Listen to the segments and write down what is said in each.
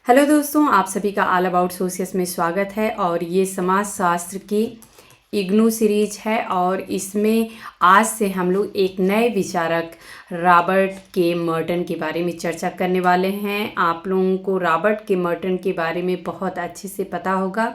Hello दोस्तों, आप सभी का ऑल अबाउट सोशियस में स्वागत है। और ये समाज शास्त्र की इग्नू सीरीज है और इसमें आज से हम लोग एक नए विचारक रॉबर्ट के मर्टन के बारे में चर्चा करने वाले हैं। आप लोगों को रॉबर्ट के मर्टन के बारे में बहुत अच्छे से पता होगा,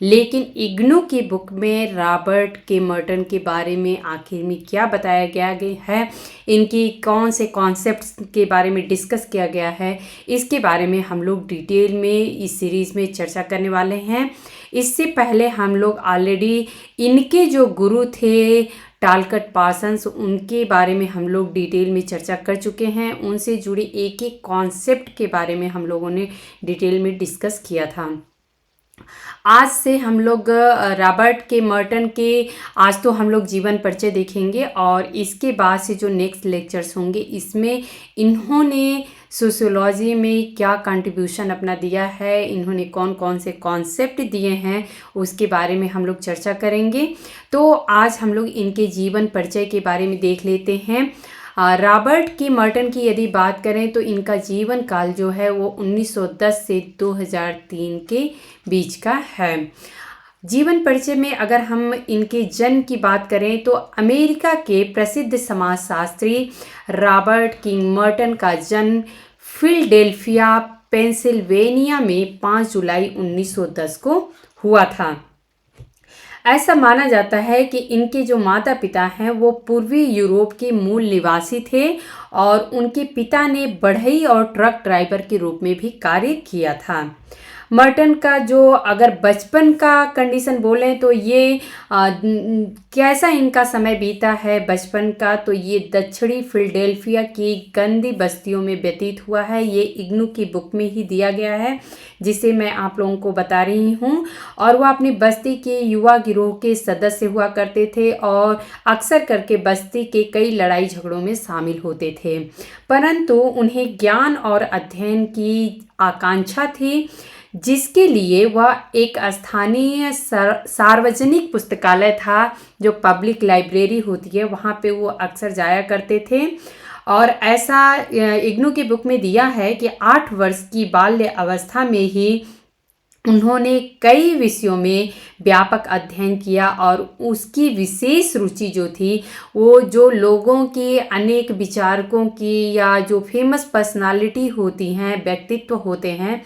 लेकिन इग्नू की बुक में रॉबर्ट के मर्टन के बारे में आखिर में क्या बताया गया है, इनकी कौन से कॉन्सेप्ट्स के बारे में डिस्कस किया गया है, इसके बारे में हम लोग डिटेल में इस सीरीज़ में चर्चा करने वाले हैं। इससे पहले हम लोग ऑलरेडी इनके जो गुरु थे टालकट पार्सन्स, उनके बारे में हम लोग डिटेल में चर्चा कर चुके हैं। उनसे जुड़ी एक एक कॉन्सेप्ट के बारे में हम लोगों ने डिटेल में डिस्कस किया था। आज से हम लोग रॉबर्ट के मर्टन के आज तो हम लोग जीवन परिचय देखेंगे और इसके बाद से जो नेक्स्ट लेक्चर्स होंगे इसमें इन्होंने सोशियोलॉजी में क्या कंट्रीब्यूशन अपना दिया है, इन्होंने कौन कौन से कॉन्सेप्ट दिए हैं, उसके बारे में हम लोग चर्चा करेंगे। तो आज हम लोग इनके जीवन परिचय के बारे में देख लेते हैं। रॉबर्ट की मर्टन की यदि बात करें तो इनका जीवन काल जो है वो 1910 से 2003 के बीच का है। जीवन परिचय में अगर हम इनके जन्म की बात करें तो अमेरिका के प्रसिद्ध समाजशास्त्री रॉबर्ट किंग मर्टन का जन्म फिलडेल्फिया पेंसिल्वेनिया में 5 जुलाई 1910 को हुआ था। ऐसा माना जाता है कि इनके जो माता पिता हैं वो पूर्वी यूरोप के मूल निवासी थे और उनके पिता ने बढ़ई और ट्रक ड्राइवर के रूप में भी कार्य किया था। मर्टन का जो अगर बचपन का कंडीशन बोलें तो ये कैसा इनका समय बीता है बचपन का, तो ये दक्षिणी फिलडेल्फिया की गंदी बस्तियों में व्यतीत हुआ है। ये इग्नू की बुक में ही दिया गया है जिसे मैं आप लोगों को बता रही हूँ। और वह अपनी बस्ती के युवा गिरोह के सदस्य हुआ करते थे और अक्सर करके बस्ती के कई लड़ाई झगड़ों में शामिल होते थे, परंतु उन्हें ज्ञान और अध्ययन की आकांक्षा थी, जिसके लिए वह एक स्थानीय सार्वजनिक पुस्तकालय था जो पब्लिक लाइब्रेरी होती है, वहाँ पे वो अक्सर जाया करते थे। और ऐसा इग्नू की बुक में दिया है कि 8 वर्ष की बाल्य अवस्था में ही उन्होंने कई विषयों में व्यापक अध्ययन किया और उसकी विशेष रुचि जो थी वो जो लोगों की, अनेक विचारकों की या जो फेमस पर्सनालिटी होती हैं, व्यक्तित्व होते हैं,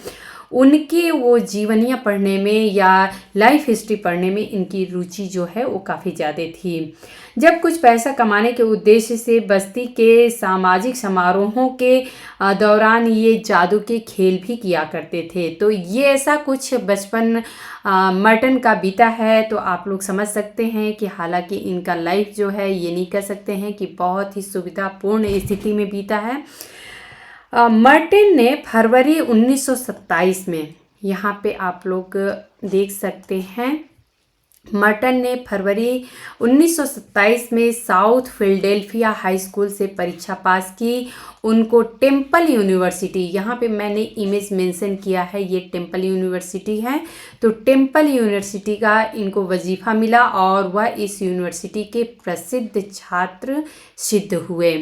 उनके वो जीवनियाँ पढ़ने में या लाइफ हिस्ट्री पढ़ने में इनकी रुचि जो है वो काफ़ी ज़्यादा थी। जब कुछ पैसा कमाने के उद्देश्य से बस्ती के सामाजिक समारोहों के दौरान ये जादू के खेल भी किया करते थे। तो ये ऐसा कुछ बचपन मर्टन का बीता है। तो आप लोग समझ सकते हैं कि हालांकि इनका लाइफ जो है ये नहीं कह सकते हैं कि बहुत ही सुविधापूर्ण स्थिति में बीता है। मर्टन ने फरवरी 1927 में, यहाँ पे आप लोग देख सकते हैं, मर्टन ने फरवरी 1927 में साउथ फिलडेल्फिया हाई स्कूल से परीक्षा पास की। उनको टेम्पल यूनिवर्सिटी, यहाँ पे मैंने इमेज मेंशन किया है, ये टेम्पल यूनिवर्सिटी है, तो टेम्पल यूनिवर्सिटी का इनको वजीफ़ा मिला और वह इस यूनिवर्सिटी के प्रसिद्ध छात्र सिद्ध हुए।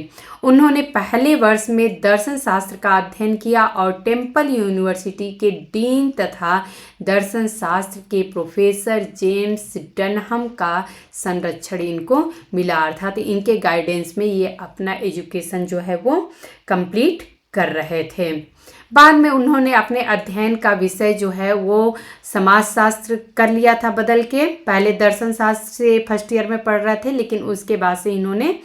उन्होंने पहले वर्ष में दर्शन शास्त्र का अध्ययन किया और टेम्पल यूनिवर्सिटी के डीन तथा दर्शन शास्त्र के प्रोफेसर जेम्स डनहम का संरक्षण इनको मिला, अर्थात इनके गाइडेंस में ये अपना एजुकेशन जो है वो कंप्लीट कर रहे थे। बाद में उन्होंने अपने अध्ययन का विषय जो है वो समाजशास्त्र कर लिया था बदल के। पहले दर्शन शास्त्र से फर्स्ट ईयर में पढ़ रहे थे, लेकिन उसके बाद से इन्होंने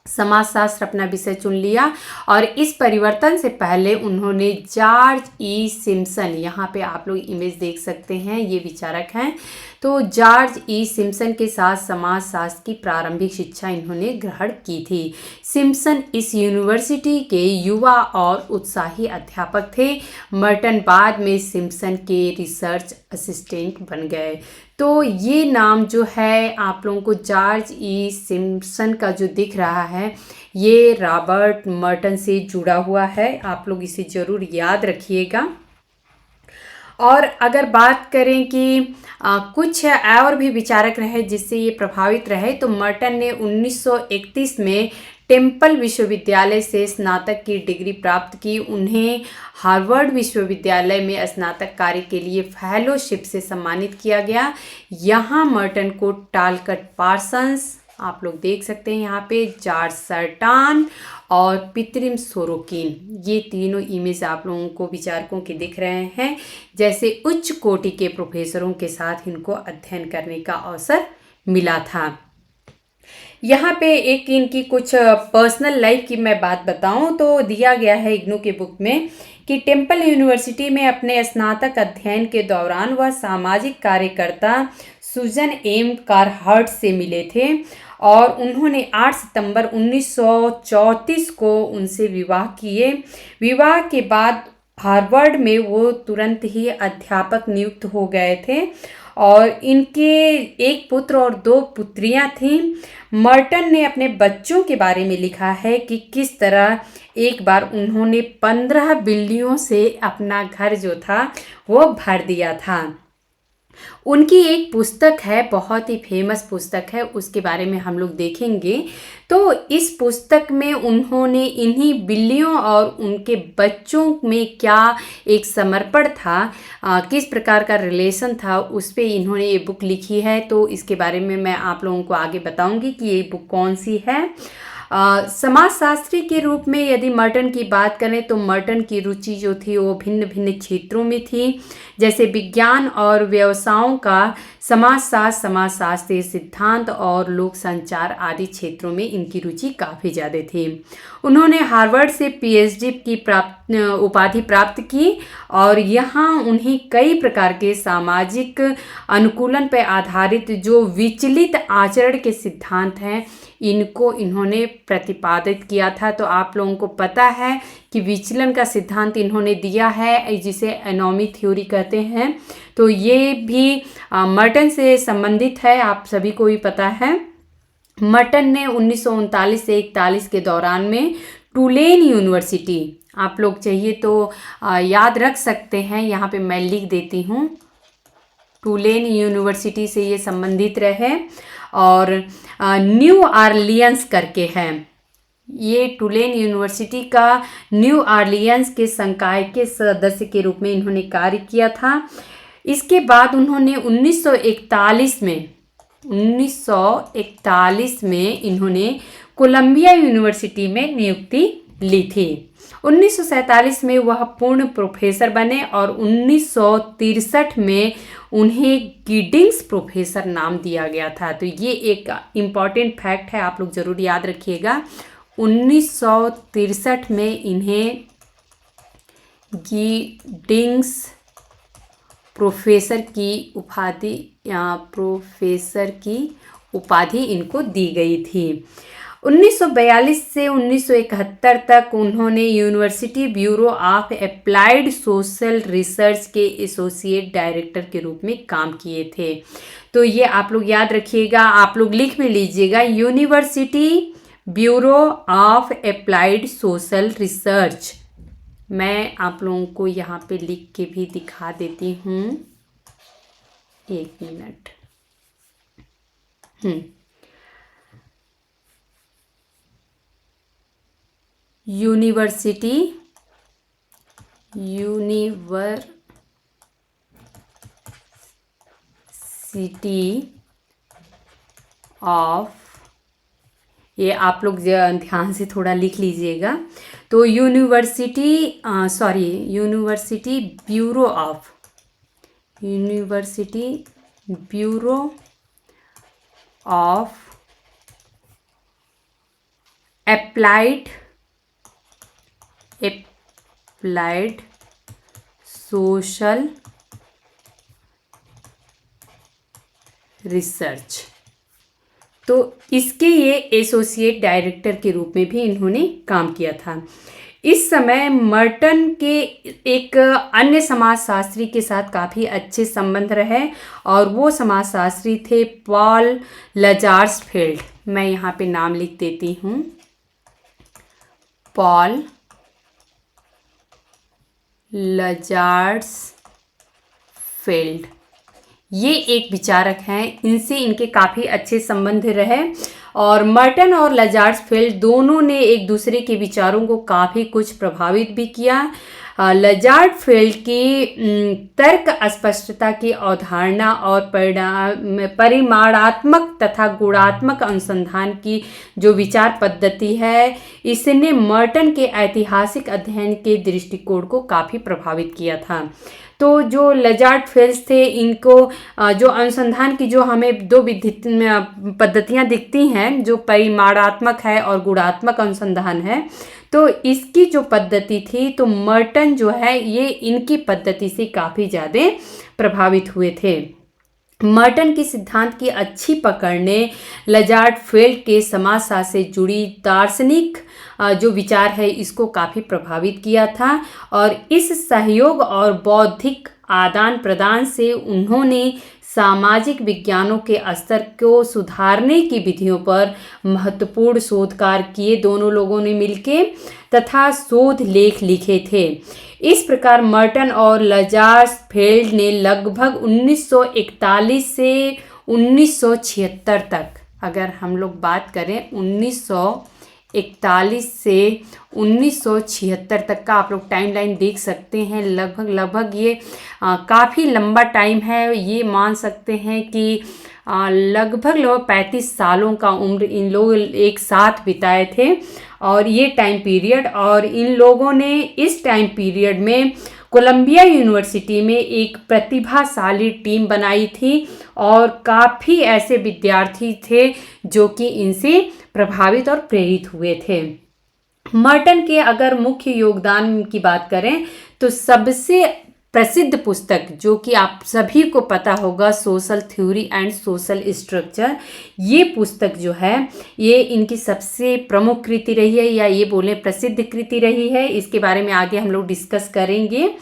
समाजशास्त्र अपना विषय चुन लिया। और इस परिवर्तन से पहले उन्होंने जॉर्ज ई सिम्पसन, यहाँ पे आप लोग इमेज देख सकते हैं, ये विचारक हैं, तो जॉर्ज ई सिम्पसन के साथ समाजशास्त्र की प्रारंभिक शिक्षा इन्होंने ग्रहण की थी। सिम्पसन इस यूनिवर्सिटी के युवा और उत्साही अध्यापक थे। मर्टन बाद में सिम्पसन के रिसर्च असिस्टेंट बन गए। तो ये नाम जो है आप लोगों को जॉर्ज ई सिम्पसन का जो दिख रहा है ये रॉबर्ट मर्टन से जुड़ा हुआ है, आप लोग इसे ज़रूर याद रखिएगा। और अगर बात करें कि कुछ और भी विचारक रहे जिससे ये प्रभावित रहे, तो मर्टन ने 1931 में टेम्पल विश्वविद्यालय से स्नातक की डिग्री प्राप्त की। उन्हें हार्वर्ड विश्वविद्यालय में स्नातक कार्य के लिए फेलोशिप से सम्मानित किया गया। यहाँ मर्टन को टालकट पार्सन्स, आप लोग देख सकते हैं यहाँ पे, जॉर्ज सर्टान और पितरिम सोरोकिन, ये तीनों इमेज आप लोगों को विचारकों के दिख रहे हैं। जैसे उच्च कोटि के प्रोफेसरों के साथ इनको अध्ययन करने का अवसर मिला था। यहाँ पे एक इनकी कुछ पर्सनल लाइफ की मैं बात बताऊं तो दिया गया है इग्नू के बुक में कि टेम्पल यूनिवर्सिटी में अपने स्नातक अध्ययन के दौरान वह सामाजिक कार्यकर्ता सुजन एम कारहर्ट से मिले थे और उन्होंने 8 सितंबर 1934 को उनसे विवाह किए। विवाह के बाद हार्वर्ड में वो तुरंत ही अध्यापक नियुक्त हो गए थे और इनके एक पुत्र और 2 पुत्रियां थीं। मर्टन ने अपने बच्चों के बारे में लिखा है कि किस तरह एक बार उन्होंने 15 बिल्लियों से अपना घर जो था वो भर दिया था। उनकी एक पुस्तक है, बहुत ही फेमस पुस्तक है, उसके बारे में हम लोग देखेंगे। तो इस पुस्तक में उन्होंने इन्हीं बिल्लियों और उनके बच्चों में क्या एक समर्पण था, किस प्रकार का रिलेशन था, उस पे इन्होंने ये बुक लिखी है। तो इसके बारे में मैं आप लोगों को आगे बताऊंगी कि ये बुक कौन सी है। समाजशास्त्री के रूप में यदि मर्टन की बात करें तो मर्टन की रुचि जो थी वो भिन्न भिन्न क्षेत्रों में थी, जैसे विज्ञान और व्यवसायों का, समाजशास्त्र, समाजशास्त्रीय सिद्धांत और लोक संचार आदि क्षेत्रों में इनकी रुचि काफ़ी ज़्यादा थी। उन्होंने हार्वर्ड से पीएचडी की उपाधि प्राप्त की और यहाँ उन्हें कई प्रकार के सामाजिक अनुकूलन पर आधारित जो विचलित आचरण के सिद्धांत हैं इनको इन्होंने प्रतिपादित किया था। तो आप लोगों को पता है कि विचलन का सिद्धांत इन्होंने दिया है जिसे एनोमी थ्योरी कहते हैं। तो ये भी मर्टन से संबंधित है, आप सभी को भी पता है। मर्टन ने 1939 से 41 के दौरान में टुलेन यूनिवर्सिटी, आप लोग चाहिए तो याद रख सकते हैं, यहाँ पे मैं लिख देती हूँ, टुलेन यूनिवर्सिटी से ये संबंधित रहे। और न्यू ऑरलियंस करके है, ये टुलेन यूनिवर्सिटी का न्यू ऑरलियंस के संकाय के सदस्य के रूप में इन्होंने कार्य किया था। इसके बाद उन्होंने 1941 में इन्होंने कोलंबिया यूनिवर्सिटी में नियुक्ति ली थी। 1947 में वह पूर्ण प्रोफेसर बने और 1963 में उन्हें गिडिंग्स प्रोफेसर नाम दिया गया था। तो ये एक इम्पॉर्टेंट फैक्ट है, आप लोग ज़रूर याद रखिएगा। 1963 में इन्हें गिडिंग्स प्रोफेसर की उपाधि इनको दी गई थी। 1942 से 1971 तक उन्होंने university bureau of applied social research के एसोसिएट डायरेक्टर के रूप में काम किए थे। तो ये आप लोग याद रखिएगा, आप लोग लिख भी लीजिएगा, university bureau of applied social research. मैं आप लोगों को यहाँ पे लिख के भी दिखा देती हूँ, एक मिनट। यूनिवर्सिटी ऑफ, ये आप लोग ध्यान से थोड़ा लिख लीजिएगा। तो university bureau of applied social research, तो इसके ये एसोसिएट डायरेक्टर के रूप में भी इन्होंने काम किया था। इस समय मर्टन के एक अन्य समाजशास्त्री के साथ काफ़ी अच्छे संबंध रहे और वो समाजशास्त्री थे पॉल लजार्सफेल्ड। मैं यहाँ पे नाम लिख देती हूँ, पॉल लजार्सफेल्ड। ये एक विचारक हैं, इनसे इनके काफ़ी अच्छे संबंध रहे और मर्टन और लजार्ड्सफेल्ड दोनों ने एक दूसरे के विचारों को काफ़ी कुछ प्रभावित भी किया। लजार्डफेल्ड की तर्क अस्पष्टता की अवधारणा और परिमाणात्मक तथा गुणात्मक अनुसंधान की जो विचार पद्धति है, इसने मर्टन के ऐतिहासिक अध्ययन के दृष्टिकोण को काफ़ी प्रभावित किया था। तो जो लजार्डफेल्ड थे, इनको जो अनुसंधान की जो हमें दो पद्धतियाँ दिखती हैं, जो परिमाणात्मक है और गुणात्मक अनुसंधान है, तो इसकी जो पद्धति थी, तो मर्टन जो है ये इनकी पद्धति से काफ़ी ज़्यादा प्रभावित हुए थे। मर्टन के सिद्धांत की अच्छी पकड़ ने लजार्डफेल्ड के समाजशास्त्र से जुड़ी दार्शनिक जो विचार है इसको काफ़ी प्रभावित किया था और इस सहयोग और बौद्धिक आदान प्रदान से उन्होंने सामाजिक विज्ञानों के स्तर को सुधारने की विधियों पर महत्वपूर्ण शोध कार्य किए दोनों लोगों ने मिलकर तथा शोध लेख लिखे थे। इस प्रकार मर्टन और लजार्डफेल्ड ने लगभग 1941 से 1976 तक, अगर हम लोग बात करें 1941 से 1976 तक का आप लोग टाइमलाइन देख सकते हैं। लगभग ये काफ़ी लंबा टाइम है। ये मान सकते हैं कि लगभग 35 सालों का उम्र इन लोग एक साथ बिताए थे और ये टाइम पीरियड, और इन लोगों ने इस टाइम पीरियड में कोलंबिया यूनिवर्सिटी में एक प्रतिभाशाली टीम बनाई थी और काफ़ी ऐसे विद्यार्थी थे जो कि इनसे प्रभावित और प्रेरित हुए थे। मर्टन के अगर मुख्य योगदान की बात करें तो सबसे प्रसिद्ध पुस्तक जो कि आप सभी को पता होगा, social theory and social structure, ये पुस्तक जो है ये इनकी सबसे प्रमुख कृति रही है, या ये बोले प्रसिद्ध कृति रही है। इसके बारे में आगे हम लोग डिस्कस करेंगे।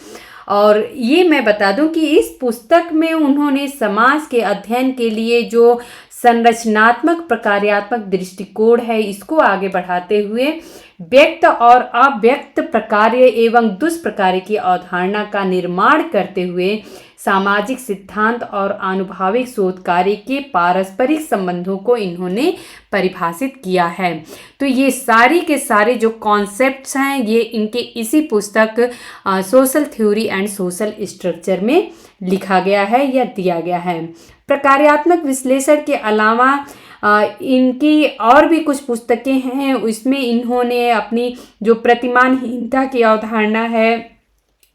और ये मैं बता दूं कि इस पुस्तक में उन्होंने समाज के अध्ययन के लिए जो संरचनात्मक प्रकार्यात्मक दृष्टिकोण है इसको आगे बढ़ाते हुए व्यक्त और अव्यक्त प्रकार्य एवं दुष्प्रकार्य की अवधारणा का निर्माण करते हुए सामाजिक सिद्धांत और आनुभाविक शोध कार्य के पारस्परिक संबंधों को इन्होंने परिभाषित किया है। तो ये सारी के सारे जो कॉन्सेप्ट्स हैं ये इनके इसी पुस्तक social theory and social structure में लिखा गया है या दिया गया है। प्रकार्यात्मक विश्लेषण के अलावा इनकी और भी कुछ पुस्तकें हैं, उसमें इन्होंने अपनी जो प्रतिमानहीनता की अवधारणा है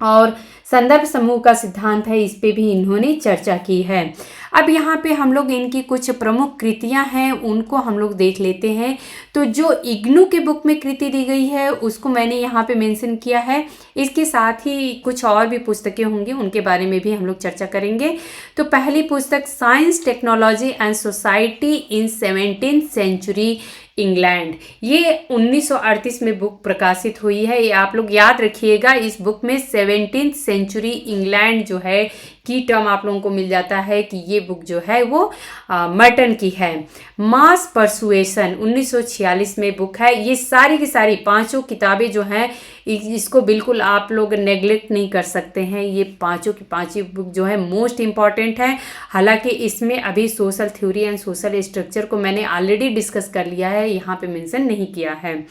और संदर्भ समूह का सिद्धांत है, इस पे भी इन्होंने चर्चा की है। अब यहाँ पे हम लोग इनकी कुछ प्रमुख कृतियाँ हैं उनको हम लोग देख लेते हैं। तो जो इग्नू के बुक में कृति दी गई है उसको मैंने यहाँ पे मेंशन किया है। इसके साथ ही कुछ और भी पुस्तकें होंगी, उनके बारे में भी हम लोग चर्चा करेंगे। तो पहली पुस्तक science technology and society in 17th century England, ये 1938 में बुक प्रकाशित हुई है। ये आप लोग याद रखिएगा, इस बुक में 17th सेंचुरी इंग्लैंड जो है की टर्म आप लोगों को मिल जाता है कि ये बुक जो है वो मर्टन की है। मास परसुएशन 1946 में बुक है। ये सारी की सारी पांचों किताबें जो हैं इसको बिल्कुल आप लोग नेग्लेक्ट नहीं कर सकते हैं। ये पांचों की पांचों बुक जो है मोस्ट इम्पॉर्टेंट है। हालांकि इसमें अभी social theory and social structure को मैंने ऑलरेडी डिस्कस कर लिया है, यहाँ पे मेंशन नहीं किया है।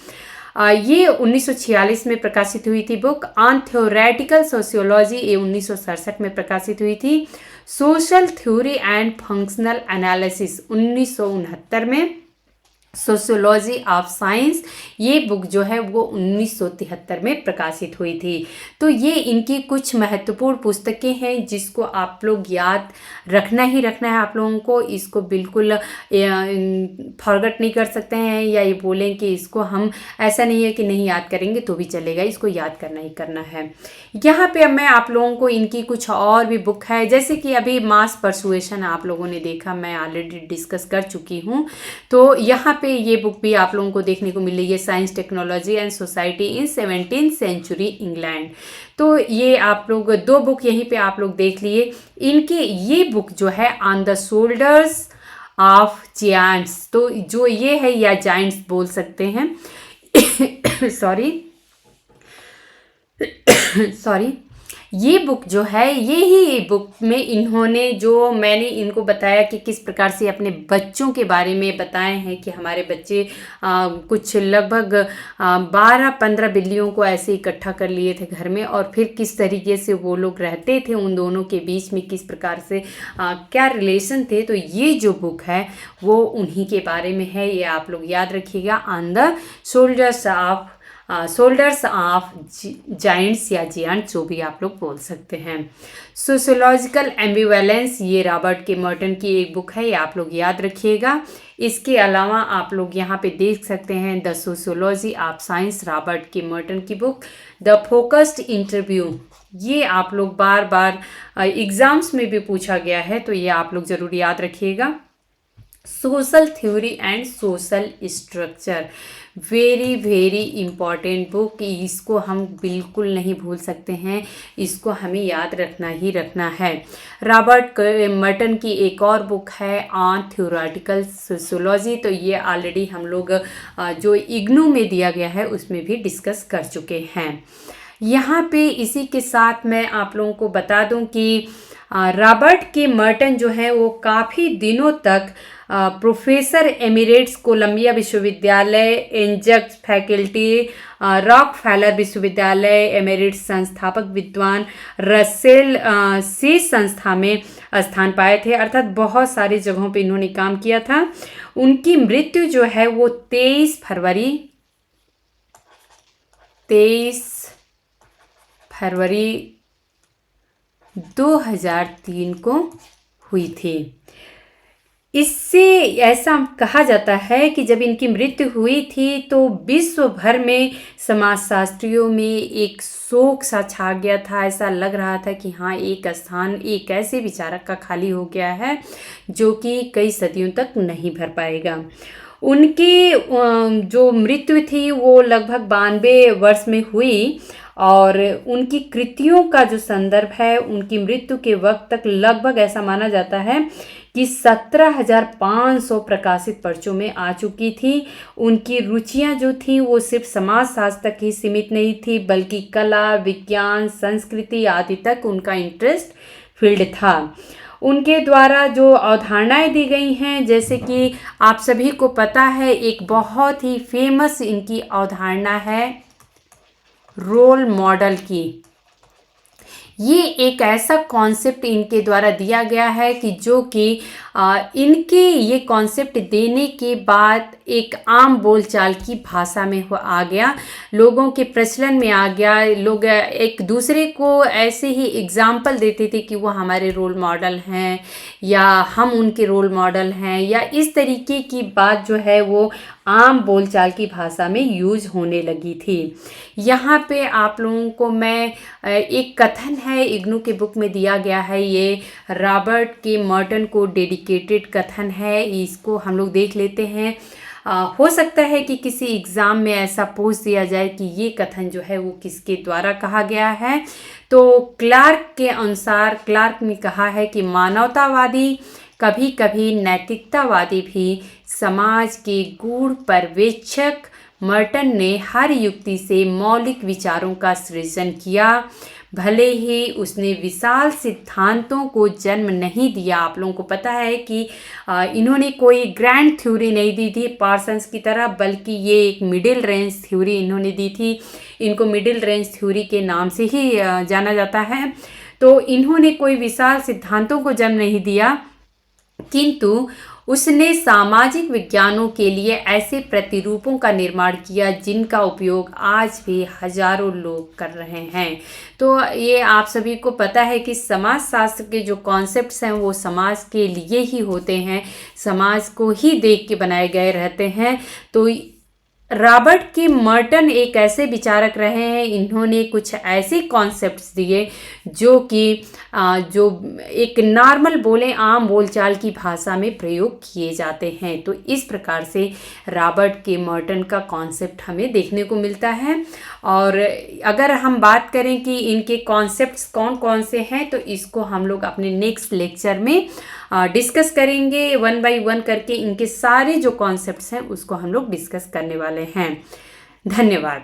ये 1946 में प्रकाशित हुई थी बुक। ऑन थ्योरेटिकल सोशियोलॉजी ये 1967 में प्रकाशित हुई थी। Social theory and functional analysis 1969 में। सोशियोलॉजी ऑफ साइंस ये बुक जो है वो 1973 में प्रकाशित हुई थी। तो ये इनकी कुछ महत्वपूर्ण पुस्तकें हैं जिसको आप लोग याद रखना ही रखना है। आप लोगों को इसको बिल्कुल फॉरगेट नहीं कर सकते हैं, या ये बोलें कि इसको हम ऐसा नहीं है कि नहीं याद करेंगे तो भी चलेगा, इसको याद करना ही करना है। यहाँ पे अब मैं आप लोगों को इनकी कुछ और भी बुक है, जैसे कि अभी मास परसुएशन आप लोगों ने देखा, मैं ऑलरेडी डिस्कस कर चुकी हूँ। तो यहाँ ये बुक भी आप लोगों को देखने को मिल रही है, science technology and society in 17th century England. तो ये आप लोग दो बुक यहीं पे आप लोग देख लिए। इनके ये बुक जो है on the shoulders of giants, तो जो ये है या जायंट्स बोल सकते हैं सॉरी ये बुक जो है, यही बुक में इन्होंने जो मैंने इनको बताया कि किस प्रकार से अपने बच्चों के बारे में बताए हैं कि हमारे बच्चे कुछ लगभग 12-15 बिल्लियों को ऐसे इकट्ठा कर लिए थे घर में, और फिर किस तरीके से वो लोग रहते थे, उन दोनों के बीच में किस प्रकार से क्या रिलेशन थे। तो ये जो बुक है वो उन्हीं के बारे में है, ये आप लोग याद रखिएगा। On the shoulders of Giants या जियांट, जो भी आप लोग बोल सकते हैं। सोशियोलॉजिकल एम्बिवेलेंस, ये रॉबर्ट के मर्टन की एक बुक है, ये आप लोग याद रखिएगा। इसके अलावा आप लोग यहाँ पे देख सकते हैं the sociology of science, Robert के मर्टन की बुक। द फोकस्ड इंटरव्यू, ये आप लोग बार बार एग्जाम्स में भी पूछा गया है, तो ये आप लोग ज़रूर याद रखिएगा। Social theory and social structure, very very important book, इसको हम बिल्कुल नहीं भूल सकते हैं, इसको हमें याद रखना ही रखना है। रॉबर्ट मर्टन की एक और बुक है ऑन थ्योरेटिकल सोशियोलॉजी, तो ये ऑलरेडी हम लोग जो इग्नू में दिया गया है उसमें भी डिस्कस कर चुके हैं। यहाँ पे इसी के साथ मैं आप लोगों को बता दूं कि रॉबर्ट के मर्टन जो है वो काफ़ी दिनों तक प्रोफेसर एमिरेट्स कोलंबिया विश्वविद्यालय, एंजक्स फैकल्टी, रॉकफेलर विश्वविद्यालय एमिरेट्स, संस्थापक विद्वान रसेल सी संस्था में स्थान पाए थे, अर्थात बहुत सारी जगहों पे इन्होंने काम किया था। उनकी मृत्यु जो है वो 23 फरवरी 2003 को हुई थी। इससे ऐसा कहा जाता है कि जब इनकी मृत्यु हुई थी तो विश्व भर में समाजशास्त्रियों में एक शोक सा छा गया था। ऐसा लग रहा था कि हाँ, एक स्थान एक ऐसे विचारक का खाली हो गया है जो कि कई सदियों तक नहीं भर पाएगा। उनकी जो मृत्यु थी वो लगभग 92 वर्ष में हुई, और उनकी कृतियों का जो संदर्भ है उनकी मृत्यु के वक्त तक लगभग ऐसा माना जाता है कि 17,500 प्रकाशित पर्चों में आ चुकी थी। उनकी रुचियां जो थी वो सिर्फ समाजशास्त्र तक ही सीमित नहीं थी, बल्कि कला, विज्ञान, संस्कृति आदि तक उनका इंटरेस्ट फील्ड था। उनके द्वारा जो अवधारणाएं दी गई हैं, जैसे कि आप सभी को पता है, एक बहुत ही फेमस इनकी अवधारणा है रोल मॉडल की। ये एक ऐसा कॉन्सेप्ट इनके द्वारा दिया गया है कि जो कि इनके ये कॉन्सेप्ट देने के बाद एक आम बोलचाल की भाषा में आ गया, लोगों के प्रचलन में आ गया। लोग एक दूसरे को ऐसे ही एग्जाम्पल देते थे कि वो हमारे रोल मॉडल हैं या हम उनके रोल मॉडल हैं, या इस तरीके की बात जो है वो आम बोलचाल की भाषा में यूज होने लगी थी। यहाँ पे आप लोगों को मैं एक कथन है इग्नू के बुक में दिया गया है, ये रॉबर्ट के मर्टन को डेडिकेटेड कथन है, इसको हम लोग देख लेते हैं। हो सकता है कि किसी एग्ज़ाम में ऐसा पूछ दिया जाए कि ये कथन जो है वो किसके द्वारा कहा गया है। तो क्लार्क के अनुसार, क्लार्क ने कहा है कि मानवतावादी, कभी कभी नैतिकतावादी भी समाज के गूढ़ पर्यवेक्षक मर्टन ने हर युक्ति से मौलिक विचारों का सृजन किया, भले ही उसने विशाल सिद्धांतों को जन्म नहीं दिया। आप लोगों को पता है कि इन्होंने कोई ग्रैंड थ्योरी नहीं दी थी पार्सन्स की तरह, बल्कि ये एक मिडिल रेंज थ्योरी इन्होंने दी थी। इनको मिडिल रेंज थ्योरी के नाम से ही जाना जाता है। तो इन्होंने कोई विशाल सिद्धांतों को जन्म नहीं दिया, किंतु उसने सामाजिक विज्ञानों के लिए ऐसे प्रतिरूपों का निर्माण किया जिनका उपयोग आज भी हजारों लोग कर रहे हैं। तो ये आप सभी को पता है कि समाजशास्त्र के जो कॉन्सेप्ट्स हैं वो समाज के लिए ही होते हैं, समाज को ही देख के बनाए गए रहते हैं। तो रॉबर्ट के मर्टन एक ऐसे विचारक रहे हैं, इन्होंने कुछ ऐसे कॉन्सेप्ट्स दिए जो कि जो एक नॉर्मल बोले आम बोलचाल की भाषा में प्रयोग किए जाते हैं। तो इस प्रकार से रॉबर्ट के मर्टन का कॉन्सेप्ट हमें देखने को मिलता है। और अगर हम बात करें कि इनके कॉन्सेप्ट्स कौन कौन से हैं, तो इसको हम लोग अपने नेक्स्ट लेक्चर में डिस्कस करेंगे। 1 बाय 1 करके इनके सारे जो कॉन्सेप्ट्स हैं उसको हम लोग डिस्कस करने वाले हैं। धन्यवाद।